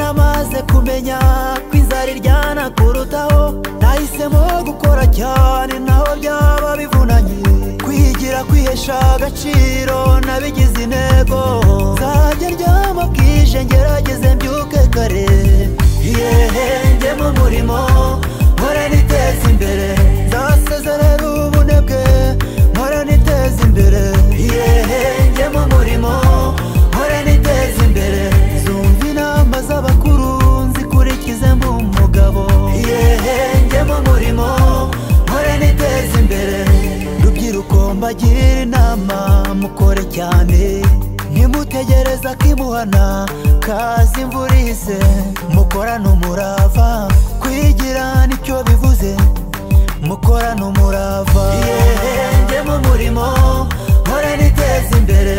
namaze kumenya ko inzara iryana kurutaho, nahisemo gukora cyane naho byaba bivunanye, kwigira kwihesha agaciro nabigize intego, nzajya ndyama bwije ngerageze mbyuke kare, njye mu murimo mpora niteza imbere, nzasezerera ubunebwe mpora niteza imbere, njye mu murimo mpora niteza imbere, zumva inama z'abakuru nzikurikize mbu umugabo, njye mu murimo mpora niteza imbere, rubyiruko mbagira inama mukore cyane, ntimutegereza kimuhana kazi imvura ihise, mukorane umurava, kwigira nicyo bivuze, mukorane umurava, njye mu murimo mpora niteza imbere.